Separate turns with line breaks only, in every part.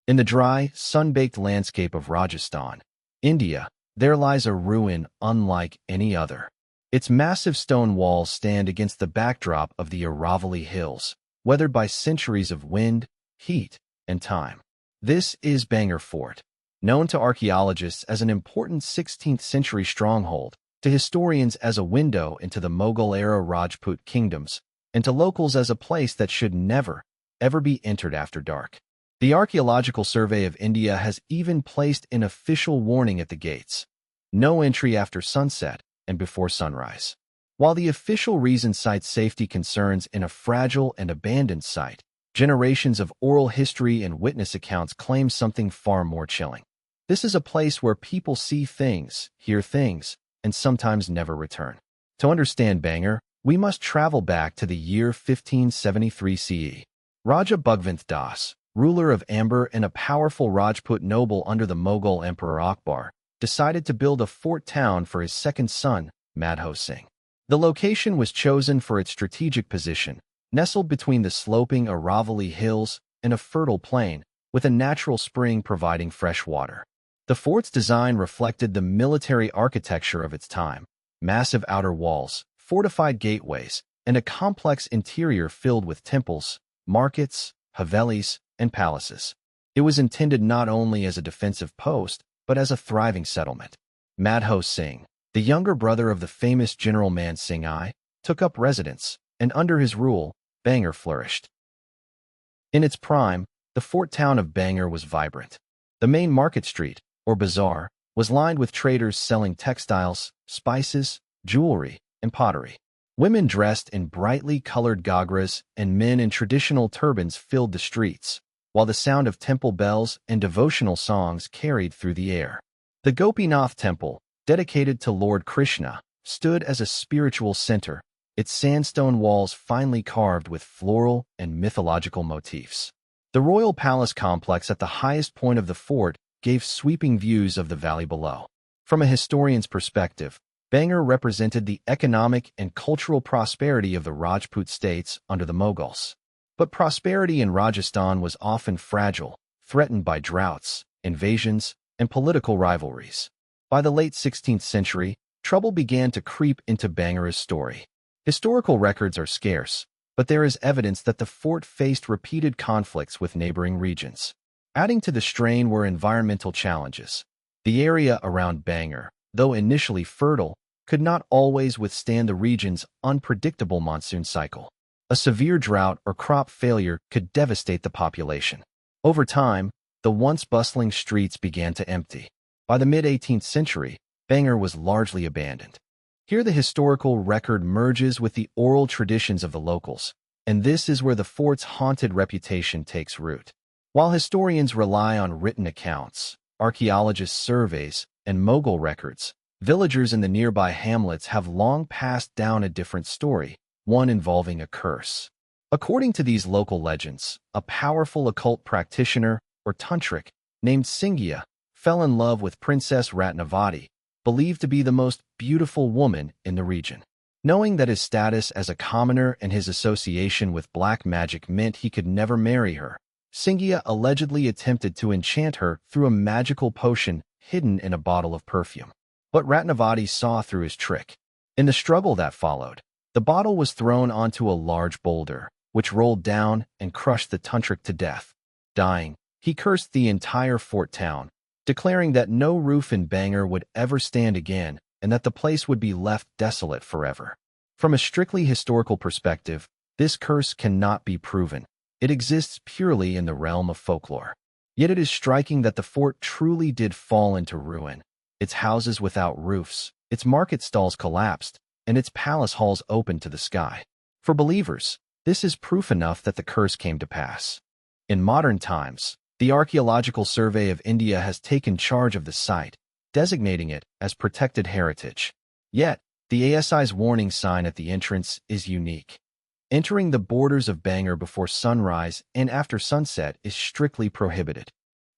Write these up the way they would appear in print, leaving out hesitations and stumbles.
In the dry, sun-baked landscape of Rajasthan, India, there lies a ruin unlike any other. Its massive stone walls stand against the backdrop of the Aravalli Hills, weathered by centuries of wind, heat, and time. This is Bhangarh Fort, known to archaeologists as an important 16th-century stronghold, to historians as a window into the Mughal-era Rajput kingdoms, and to locals as a place that should never, ever be entered after dark. The Archaeological Survey of India has even placed an official warning at the gates: no entry after sunset and before sunrise. While the official reason cites safety concerns in a fragile and abandoned site, generations of oral history and witness accounts claim something far more chilling. This is a place where people see things, hear things, and sometimes never return. To understand Bhangarh, we must travel back to the year 1573 CE. Raja Bhagwant Das, ruler of Amber and a powerful Rajput noble under the Mughal Emperor Akbar, decided to build a fort town for his second son, Madho Singh. The location was chosen for its strategic position, nestled between the sloping Aravalli Hills and a fertile plain, with a natural spring providing fresh water. The fort's design reflected the military architecture of its time: massive outer walls, fortified gateways, and a complex interior filled with temples, markets, havelis, and palaces. It was intended not only as a defensive post, but as a thriving settlement. Madho Singh, the younger brother of the famous General Man Singh I, took up residence, and under his rule, Bhangarh flourished. In its prime, the fort town of Bhangarh was vibrant. The main market street, or bazaar, was lined with traders selling textiles, spices, jewelry, and pottery. Women dressed in brightly colored ghagras and men in traditional turbans filled the streets, while the sound of temple bells and devotional songs carried through the air. The Gopinath Temple, dedicated to Lord Krishna, stood as a spiritual center, its sandstone walls finely carved with floral and mythological motifs. The royal palace complex at the highest point of the fort gave sweeping views of the valley below. From a historian's perspective, Bhangarh represented the economic and cultural prosperity of the Rajput states under the Mughals. But prosperity in Rajasthan was often fragile, threatened by droughts, invasions, and political rivalries. By the late 16th century, trouble began to creep into Bhangarh's story. Historical records are scarce, but there is evidence that the fort faced repeated conflicts with neighboring regions. Adding to the strain were environmental challenges. The area around Bhangarh, though initially fertile, could not always withstand the region's unpredictable monsoon cycle. A severe drought or crop failure could devastate the population. Over time, the once bustling streets began to empty. By the mid-18th century, Bhangarh was largely abandoned. Here the historical record merges with the oral traditions of the locals, and this is where the fort's haunted reputation takes root. While historians rely on written accounts, archaeologists' surveys, and Mughal records, villagers in the nearby hamlets have long passed down a different story, one involving a curse. According to these local legends, a powerful occult practitioner, or tantric, named Singhiya, fell in love with Princess Ratnavati, believed to be the most beautiful woman in the region. Knowing that his status as a commoner and his association with black magic meant he could never marry her, Singhiya allegedly attempted to enchant her through a magical potion hidden in a bottle of perfume. But Ratnavati saw through his trick. In the struggle that followed, the bottle was thrown onto a large boulder, which rolled down and crushed the tantric to death. Dying, he cursed the entire fort town, declaring that no roof in Bhangarh would ever stand again and that the place would be left desolate forever. From a strictly historical perspective, this curse cannot be proven. It exists purely in the realm of folklore. Yet it is striking that the fort truly did fall into ruin. Its houses without roofs, its market stalls collapsed, and its palace halls opened to the sky. For believers, this is proof enough that the curse came to pass. In modern times, the Archaeological Survey of India has taken charge of the site, designating it as protected heritage. Yet, the ASI's warning sign at the entrance is unique. Entering the borders of Bhangarh before sunrise and after sunset is strictly prohibited.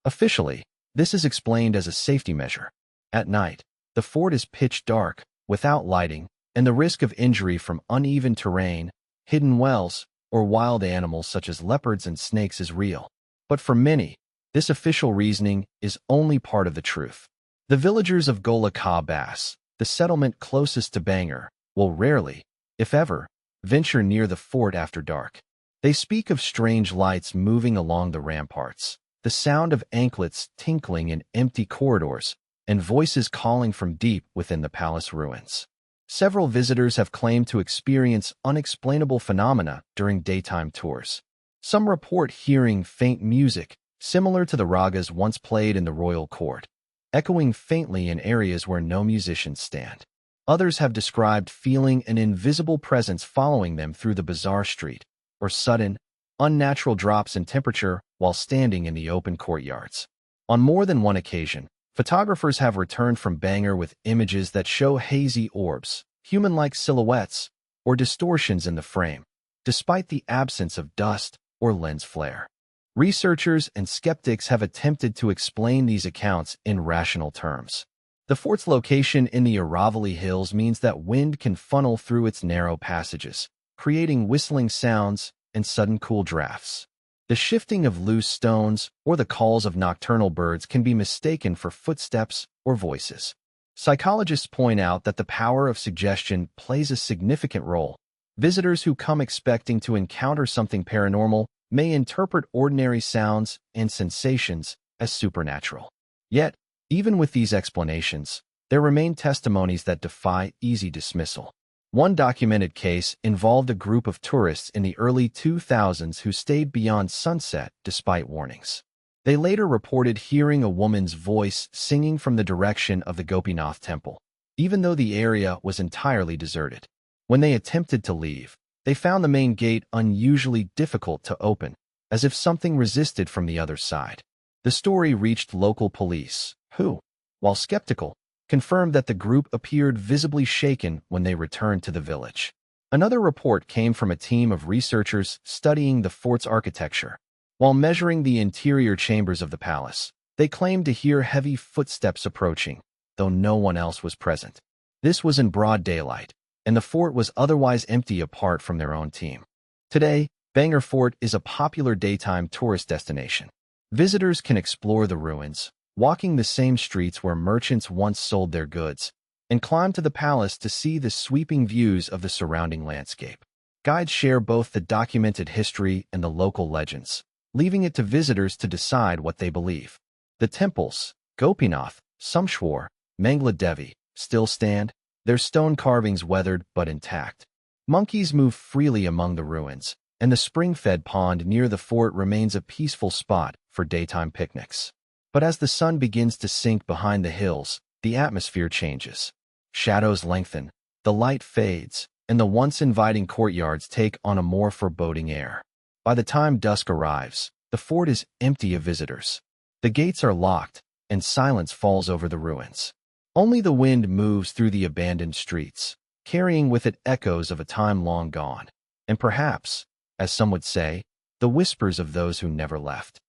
Officially, this is explained as a safety measure. At night, the fort is pitch dark, without lighting, and the risk of injury from uneven terrain, hidden wells, or wild animals such as leopards and snakes is real. But for many, This official reasoning is only part of the truth. The villagers of Gola Ka Bass, the settlement closest to Bhangarh, will rarely, if ever, venture near the fort after dark. They speak of strange lights moving along the ramparts, the sound of anklets tinkling in empty corridors, and voices calling from deep within the palace ruins. Several visitors have claimed to experience unexplainable phenomena during daytime tours. Some report hearing faint music, similar to the ragas once played in the royal court, echoing faintly in areas where no musicians stand. Others have described feeling an invisible presence following them through the bizarre street, or sudden, unnatural drops in temperature while standing in the open courtyards. On more than one occasion, photographers have returned from Bhangarh with images that show hazy orbs, human-like silhouettes, or distortions in the frame, despite the absence of dust or lens flare. Researchers and skeptics have attempted to explain these accounts in rational terms. The fort's location in the Aravalli Hills means that wind can funnel through its narrow passages, creating whistling sounds and sudden cool drafts. The shifting of loose stones or the calls of nocturnal birds can be mistaken for footsteps or voices. Psychologists point out that the power of suggestion plays a significant role. Visitors who come expecting to encounter something paranormal may interpret ordinary sounds and sensations as supernatural. Yet, even with these explanations, there remain testimonies that defy easy dismissal. One documented case involved a group of tourists in the early 2000s who stayed beyond sunset despite warnings. They later reported hearing a woman's voice singing from the direction of the Gopinath temple, even though the area was entirely deserted. When they attempted to leave, they found the main gate unusually difficult to open, as if something resisted from the other side. The story reached local police, who, while skeptical, confirmed that the group appeared visibly shaken when they returned to the village. Another report came from a team of researchers studying the fort's architecture. While measuring the interior chambers of the palace, they claimed to hear heavy footsteps approaching, though no one else was present. This was in broad daylight, and the fort was otherwise empty apart from their own team. Today, Bhangarh Fort is a popular daytime tourist destination. Visitors can explore the ruins, walking the same streets where merchants once sold their goods, and climb to the palace to see the sweeping views of the surrounding landscape. Guides share both the documented history and the local legends, leaving it to visitors to decide what they believe. The temples, Gopinath, Someshwar, Mangla Devi, still stand, their stone carvings weathered but intact. Monkeys move freely among the ruins, and the spring-fed pond near the fort remains a peaceful spot for daytime picnics. But as the sun begins to sink behind the hills, the atmosphere changes. Shadows lengthen, the light fades, and the once inviting courtyards take on a more foreboding air. By the time dusk arrives, the fort is empty of visitors. The gates are locked, and silence falls over the ruins. Only the wind moves through the abandoned streets, carrying with it echoes of a time long gone, and perhaps, as some would say, the whispers of those who never left.